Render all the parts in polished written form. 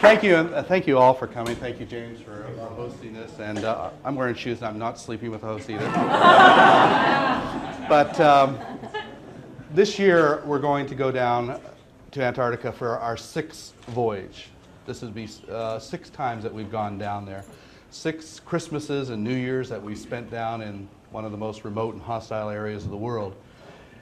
Thank you, and thank you all for coming. Thank you, James, for hosting this. And I'm wearing shoes, and I'm not sleeping with the host either. But this year, we're going to go down to Antarctica for our 6th voyage. This would be 6 times that we've gone down there. 6 Christmases and New Years that we spent down in one of the most remote and hostile areas of the world.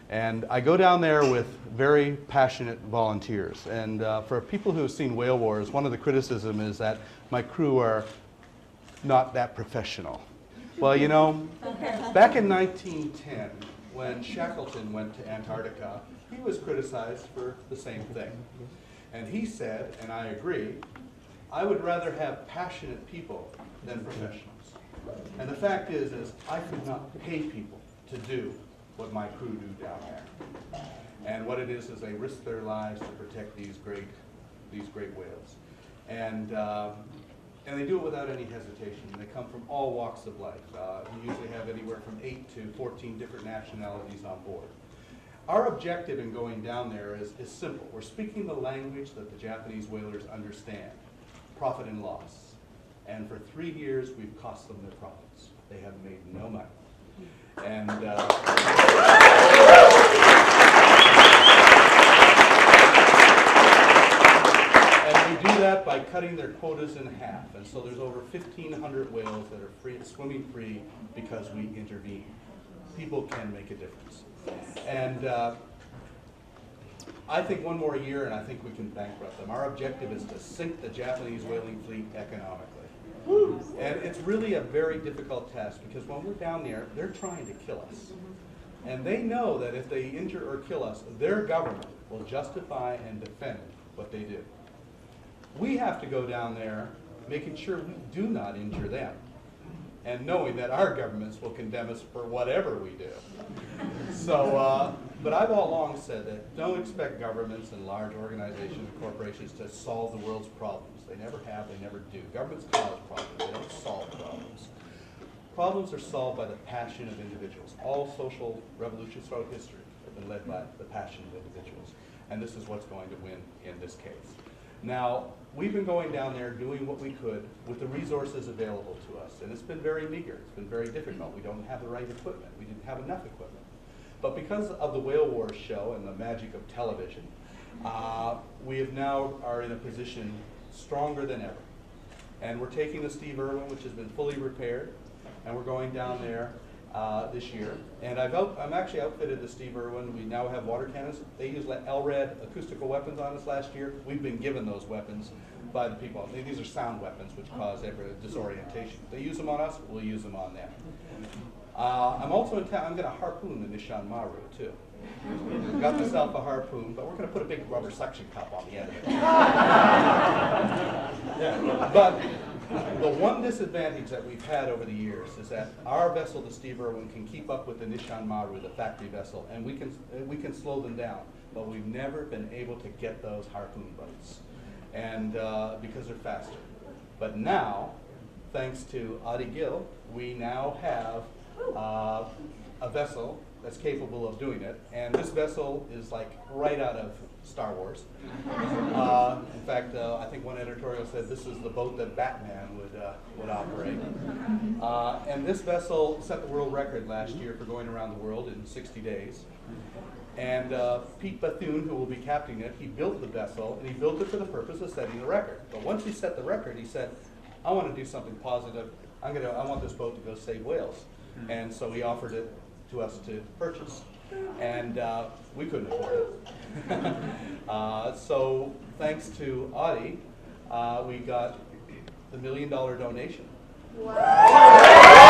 And I go down there with very passionate volunteers. And for people who have seen whale wars, one of the criticism is that my crew are not that professional. Well, you know, back in 1910, when Shackleton went to Antarctica, he was criticized for the same thing. And he said, and I agree, I would rather have passionate people than professionals. And the fact is I could not pay people to do what my crew do down there. And what it is they risk their lives to protect these great whales. And they do it without any hesitation. They come from all walks of life. We usually have anywhere from 8 to 14 different nationalities on board. Our objective in going down there is simple. We're speaking the language that the Japanese whalers understand, profit and loss. And for 3 years, we've cost them their profits. They have made no money. And we do that by cutting their quotas in half. And so there's over 1,500 whales that are swimming free because we intervene. People can make a difference. And I think one more year and I think we can bankrupt them. Our objective is to sink the Japanese whaling fleet economically. And it's really a very difficult task because when we're down there, they're trying to kill us. And they know that if they injure or kill us, their government will justify and defend what they do. We have to go down there making sure we do not injure them and knowing that our governments will condemn us for whatever we do. So, but I've all along said that don't expect governments and large organizations and corporations to solve the world's problems. They never have, they never do. Governments cause problems, they don't solve problems. Problems are solved by the passion of individuals. All social revolutions throughout history have been led by the passion of individuals. And this is what's going to win in this case. Now, we've been going down there doing what we could with the resources available to us. And it's been very meager, it's been very difficult. We don't have the right equipment, we didn't have enough equipment. But because of the Whale Wars show and the magic of television, we have now are in a position stronger than ever. And we're taking the Steve Irwin, which has been fully repaired, and we're going down there this year. And I'm actually outfitted the Steve Irwin. We now have water cannons. They used LRAD acoustical weapons on us last year. We've been given those weapons by the people. These are sound weapons, which cause every disorientation. They use them on us, we'll use them on them. I'm also in town. I'm going to harpoon the Nishan Maru, too. Got myself a harpoon, but we're going to put a big rubber suction cup on the end of it. But the one disadvantage that we've had over the years is that our vessel, the Steve Irwin, can keep up with the Nishan Maru, the factory vessel, and we can slow them down. But we've never been able to get those harpoon boats, and because they're faster. But now, thanks to Ady Gil, we now have a vessel that's capable of doing it, and this vessel is like right out of Star Wars. In fact, I think one editorial said this is the boat that Batman would operate. And this vessel set the world record last year for going around the world in 60 days. And Pete Bethune, who will be captaining it, he built the vessel, and he built it for the purpose of setting the record. But once he set the record, he said, I want to do something positive. I want this boat to go save whales. And so he offered it to us to purchase. And we couldn't afford it. So thanks to Ady, we got the $1 million donation. Wow.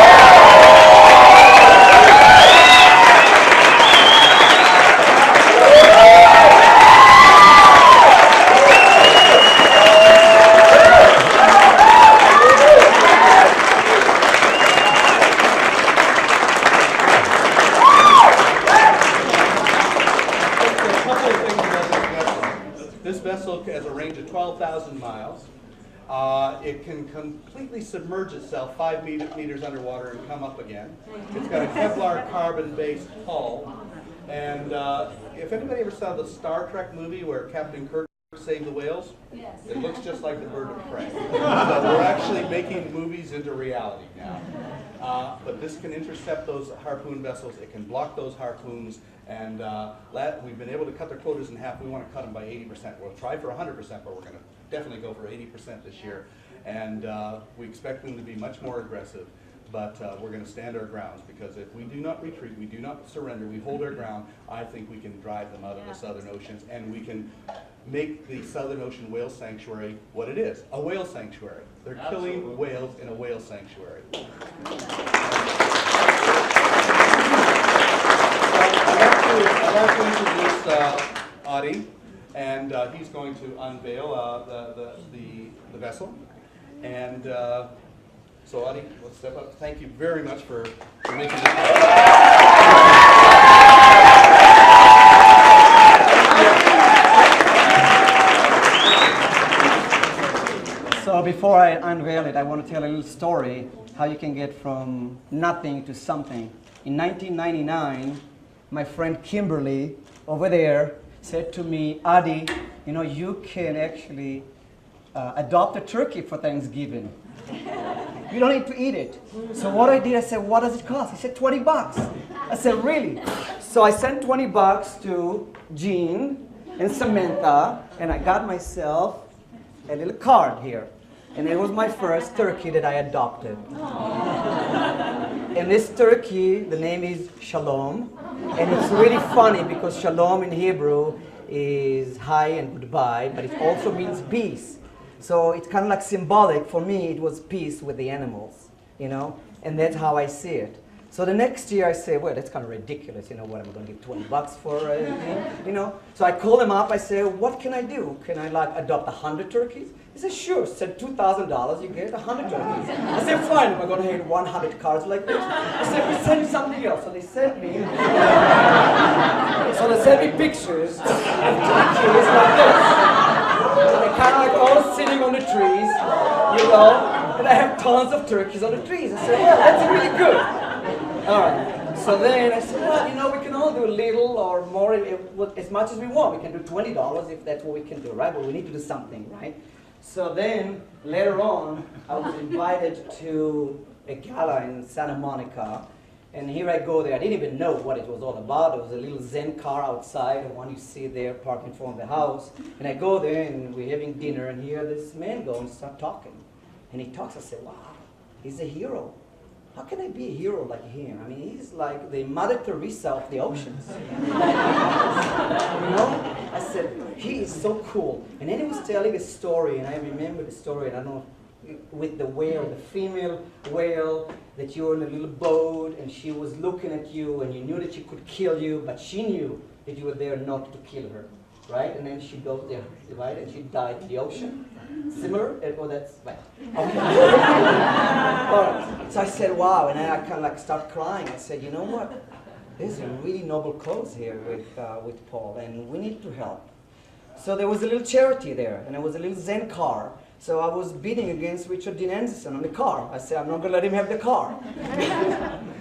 This vessel has a range of 12,000 miles. It can completely submerge itself 5 meters underwater and come up again. It's got a Kevlar carbon-based hull. And if anybody ever saw the Star Trek movie where Captain Kirk Save the Whales? Yes. It looks just like the Bird of Prey. So we're actually making movies into reality now. But this can intercept those harpoon vessels. It can block those harpoons. And we've been able to cut their quotas in half. We want to cut them by 80%. We'll try for 100%, but we're going to definitely go for 80% this year. And we expect them to be much more aggressive. But we're going to stand our grounds, because if we do not retreat, we do not surrender, we hold our ground, I think we can drive them out of the Southern Oceans, and we can make the Southern Ocean Whale Sanctuary what it is, a whale sanctuary. They're killing whales in a whale sanctuary. I'd like to introduce Ady, and he's going to unveil the vessel. And so Ady, let's step up. Thank you very much for making this. So before I unveil it, I want to tell a little story how you can get from nothing to something. In 1999, my friend Kimberly over there said to me, Ady, you know, you can actually adopt a turkey for Thanksgiving. You don't need to eat it. So what I did, I said, what does it cost? He said, $20. I said, really? So I sent $20 to Jean and Samantha, and I got myself a little card here. And it was my first turkey that I adopted. And this turkey, the name is Shalom. And it's really funny because Shalom in Hebrew is hi and goodbye, but it also means peace. So it's kind of like symbolic. For me, it was peace with the animals, you know, and that's how I see it. So the next year I say, well, that's kind of ridiculous, you know, what am I going to give $20 for anything, you know? So I call them up, I say, what can I do? Can I like adopt 100 turkeys? He said, sure, said $2,000, you get 100 turkeys. I said, fine, am I going to hit 100 cards like this? I said, we send something else. So they sent me, pictures of turkeys like this. And they're kind of like all sitting on the trees, you know, and I have tons of turkeys on the trees. I said, well, that's really good. All right. So then I said, well, you know, we can all do a little or more, as much as we want. We can do $20 if that's what we can do, right? But we need to do something, right? So then later on, I was invited to a gala in Santa Monica. And here I go there. I didn't even know what it was all about. There was a little Zen car outside, the one you see there parked in front of the house. And I go there, and we're having dinner, and here this man goes and start talking. And he talks. I said, wow, he's a hero. How can I be a hero like him? I mean, he's like the Mother Teresa of the oceans. You know? I said, he is so cool. And then he was telling a story, and I remember the story, and I don't know, with the whale, the female whale, that you were in a little boat, and she was looking at you, and you knew that she could kill you, but she knew that you were there not to kill her, right? And then she goes there, right? And she died in the ocean. Similar? Oh, that's right. Okay. All right. So I said, wow, and then I kind of like start crying. I said, you know what? There's a really noble cause here with Paul, and we need to help. So there was a little charity there, and there was a little Zen car. So I was bidding against Richard Dean Anderson on the car. I said, I'm not going to let him have the car.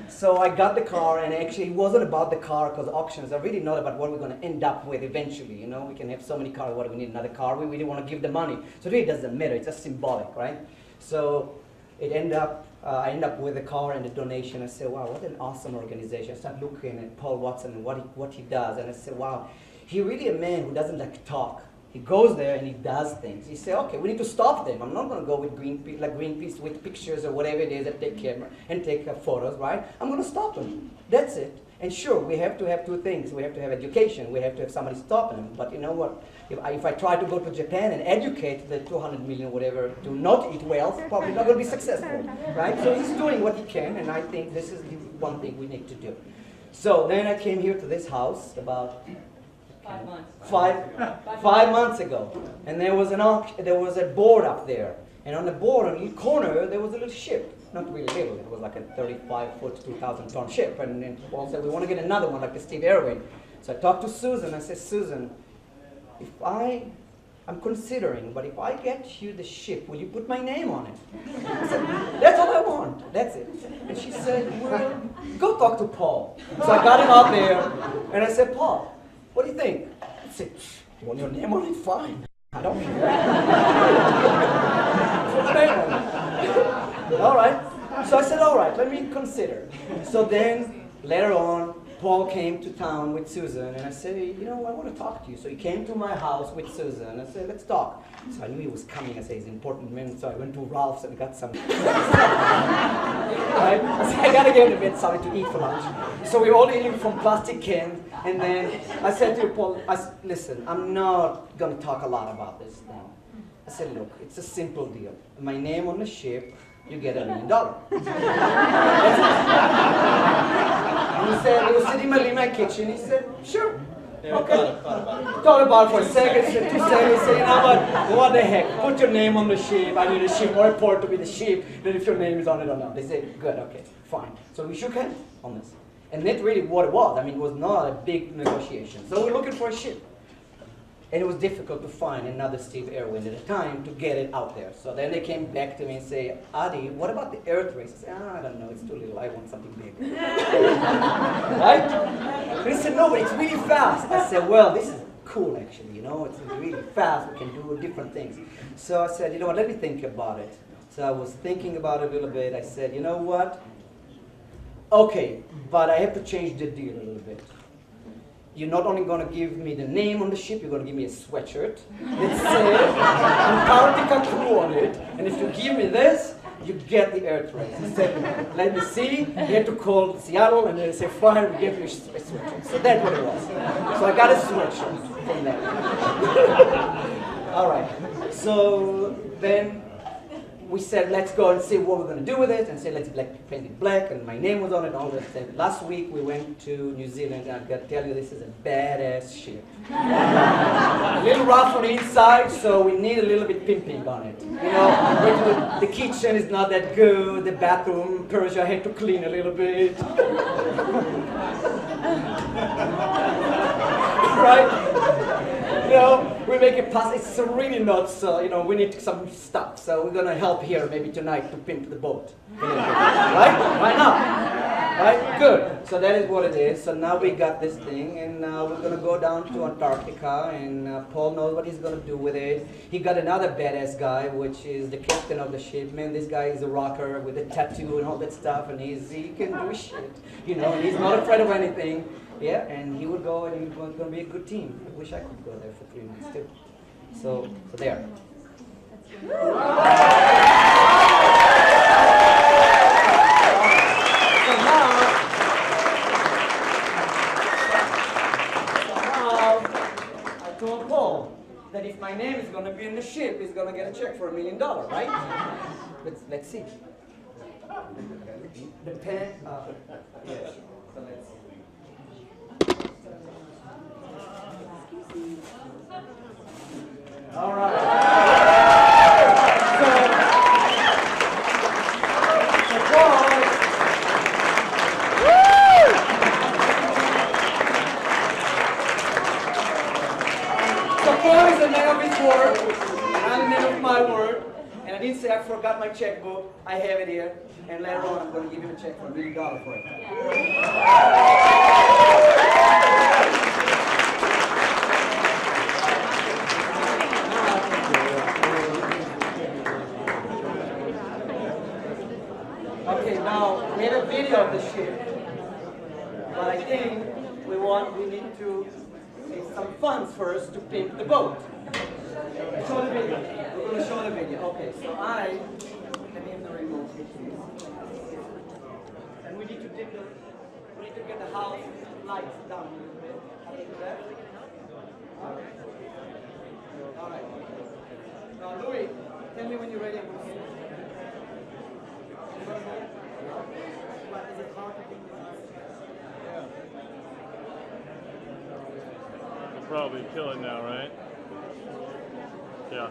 So I got the car, and actually it wasn't about the car, because auctions are really not about what we're going to end up with eventually. You know, we can have so many cars, what do we need another car? We really want to give the money. So it really doesn't matter, it's just symbolic, right? So it ended up, I ended up with the car and the donation. I said, wow, what an awesome organization. I started looking at Paul Watson and what he does, and I said, wow, he's really a man who doesn't like to talk. He goes there and he does things. He said, okay, we need to stop them. I'm not going to go with Greenpeace with pictures or whatever it is that take camera and take photos, right? I'm going to stop them. That's it. And sure, we have to have two things. We have to have education. We have to have somebody stopping them. But you know what? If I try to go to Japan and educate the 200 million whatever to not eat whales, probably not going to be successful, right? So he's doing what he can, and I think this is the one thing we need to do. So then I came here to this house about 5 months. 5 months ago, and there was a board up there, and on the board, on the corner, there was a little ship. Not really little. It was like a 35-foot, 2,000-ton ship. And then Paul said, we want to get another one like the Steve Irwin. So I talked to Susan. I said, Susan, I'm considering, but if I get you the ship, will you put my name on it? I said, that's all I want. That's it. And she said, well, go talk to Paul. So I got him out there, and I said, Paul, what do you think? He said, you want your name on it? Fine. I don't care. Put the name on it. All right. So I said, all right, let me consider. So then later on, Paul came to town with Susan, and I said, you know, I want to talk to you. So he came to my house with Susan. I said, let's talk. So I knew he was coming. I said, he's an important man. So I went to Ralph's and got some. Right? I said, I got to get him a bit something to eat for lunch. So we all eating from plastic cans. And then I said to Paul, listen, I'm not going to talk a lot about this now. I said, look, it's a simple deal. My name on the ship, you get $1 million. And he said, he was sitting in my kitchen. He said, sure. Okay. Thought about it for a second, 2 seconds. Said, you know what the heck? Put your name on the ship. I need a ship or a port to be the ship. Then if your name is on it or not. They said, good, okay, fine. So we shook hands on this. And that's really what it was. I mean, it was not a big negotiation. So we're looking for a ship. And it was difficult to find another Steve Irwin at the time to get it out there. So then they came back to me and say, Ady, what about the Earth race? I said, I don't know, it's too little. I want something big. Right? And he said, no, but it's really fast. I said, well, this is cool, actually. You know, it's really fast. We can do different things. So I said, you know what, let me think about it. So I was thinking about it a little bit. I said, you know what? Okay, but I have to change the deal a little bit. You're not only going to give me the name on the ship, you're going to give me a sweatshirt that says Antarctica crew on it. And if you give me this, you get the Earth race. He said, let me see. You had to call Seattle, and they say, fine, we give you a sweatshirt. So that's what it was. So I got a sweatshirt from them. All right. So then we said, let's go and see what we're going to do with it, and say, let's paint it black, and my name was on it, and all that stuff. Last week, we went to New Zealand, and I've got to tell you, this is a badass ship. A little rough on the inside, so we need a little bit pimping on it. You know, the kitchen is not that good, the bathroom, Persia, I had to clean a little bit. Right? You know, we make it pass. It's really not so, you know, we need some stuff. So we're going to help here maybe tonight to pimp the boat. Right? Why not? Right? Good. So that is what it is. So now we got this thing, and we're going to go down to Antarctica, and Paul knows what he's going to do with it. He got another badass guy, which is the captain of the ship. Man, this guy is a rocker with a tattoo and all that stuff, and he can do shit. You know, and he's not afraid of anything. Yeah, and he would go, and he was going to be a good team. I wish I could go there for 3 months too. So there. So now, I told Paul that if my name is going to be in the ship, he's going to get a check for $1 million, right? Let's see. The pen. Yes. So let's see. All right. So Paul, is a man of his word, and I'm a man of my word. And I didn't say I forgot my checkbook. I have it here, and later on I'm going to give him a check for $1 million for it. Okay, now we have a video of the ship, but I think we need to take some funds first to pimp the boat. Show the video. We're going to show the video. Okay, so let me have the remote. And we need to get the house lights down a little bit. How do you do that? All right. Now, Louis, tell me when you're ready. I'm going to see. But is it hard to think this? You'll probably kill it now, right? Yeah.